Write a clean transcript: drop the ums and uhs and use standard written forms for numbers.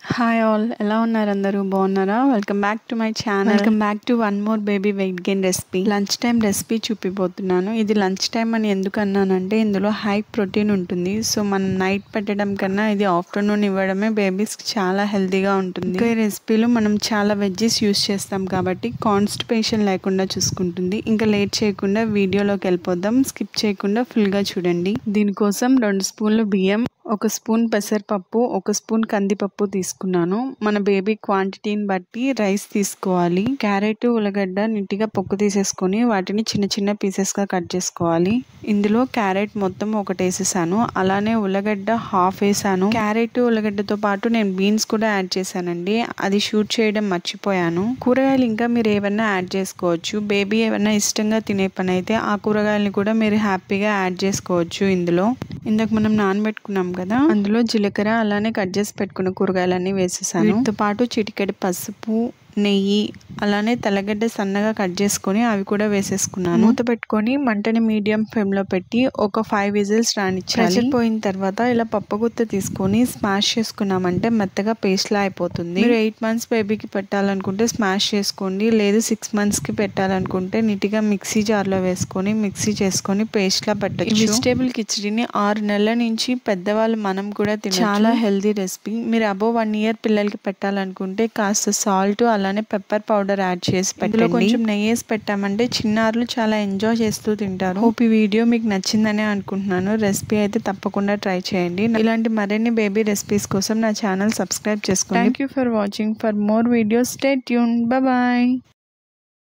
Hi all, ఎలా ఉన్నారు? అందరూ బాగున్నారా? Welcome back to my channel. Welcome back to one more baby weight gain recipe. Lunch time recipe చూపిపోతున్నాను. ఇది lunch time అని ఎందుకు అన్నానంటే ఇందులో హై ప్రోటీన్ ఉంటుంది. సో మనం నైట్ పెట్టడం కన్నా ఇది ఆఫ్టర్నూన్ ఇవ్వడమే బేబీస్కి చాలా హెల్తీగా ఉంటుంది. ఇంకా ఈ రెసిపీలో మనం చాలా వెజ్జెస్ యూస్ చేస్తాం కాబట్టి కాన్స్టిపేషన్ లేకుండా చూసుకుంటుంది. ఇంకా లేట్ చేయకుండా వీడియోలోకి వెళ్ళిపోదాం. స్కిప్ చేయకుండా ఫుల్గా చూడండి. దీనికోసం 2 స్పూన్లు బియ్యం, 1 స్పూన్ పెసరపప్పు, 1 స్పూన్ కందిపప్పు తీసుకున్నాను. మన బేబీ క్వాంటిటీని బట్టి రైస్ తీసుకోవాలి. క్యారెట్, ఉల్లగడ్డ నీట్గా పొక్కు తీసేసుకొని వాటిని చిన్న చిన్న పీసెస్గా కట్ చేసుకోవాలి. ఇందులో క్యారెట్ మొత్తం ఒకటి వేసేసాను, అలానే ఉల్లగడ్డ హాఫ్ వేసాను. క్యారెట్ ఉల్లగడ్డతో పాటు నేను బీన్స్ కూడా యాడ్ చేశానండి. అది షూట్ చేయడం మర్చిపోయాను. కూరగాయలు ఇంకా మీరు ఏమన్నా యాడ్ చేసుకోవచ్చు. బేబీ ఏమన్నా ఇష్టంగా తినే పని అయితే ఆ కూరగాయలని కూడా మీరు హ్యాపీగా యాడ్ చేసుకోవచ్చు. ఇందాక మనం నానబెట్టుకున్నాం కదా, అందులో జీలకర్ర అలానే కట్ చేసి పెట్టుకున్న కూరగాయలన్నీ వేసేసాను. వీటితో పాటు చిటికెడు పసుపు, నెయ్యి, అలానే తెల్లగడ్డ సన్నగా కట్ చేసుకొని అవి కూడా వేసేసుకున్నాను. మూత పెట్టుకొని మంటని మీడియం ఫ్లేమ్లో పెట్టి ఒక 5 విజిల్స్ రానిచ్చాలి. ప్రెషర్ పోయిన తర్వాత ఇలా పప్పుగుత్త తీసుకొని స్మాష్ చేసుకున్నామంటే మెత్తగా పేస్ట్లా అయిపోతుంది. మీరు 8 మంత్స్ బేబీకి పెట్టాలనుకుంటే స్మాష్ చేసుకోండి, లేదు 6 మంత్స్కి పెట్టాలనుకుంటే నీట్గా మిక్సీ జార్లో వేసుకొని మిక్సీ చేసుకొని పేస్ట్లా పెట్టచ్చు. వెజిటేబుల్ కిచడీని 6 నెలల నుంచి పెద్దవాళ్ళు మనం కూడా తినచ్చు. చాలా హెల్తీ రెసిపీ. మీరు అబోవ్ 1 ఇయర్ పిల్లలకి పెట్టాలనుకుంటే కాస్త సాల్ట్ అలానే పెప్పర్ పౌడర్ యాడ్ చేసి పెట్టండి. కొంచెం నెయ్యి వేసి పెట్టామంటే చిన్నారులు చాలా ఎంజాయ్ చేస్తూ తింటారు. హోప్ ఈ వీడియో మీకు నచ్చిందనే అనుకుంటున్నాను. రెసిపీ అయితే తప్పకుండా ట్రై చేయండి. ఇలాంటి మరిన్ని బేబీ రెసిపీస్ కోసం నా ఛానల్ సబ్స్క్రైబ్ చేసుకోండి. Thank you for watching. For more videos stay tune. Bye.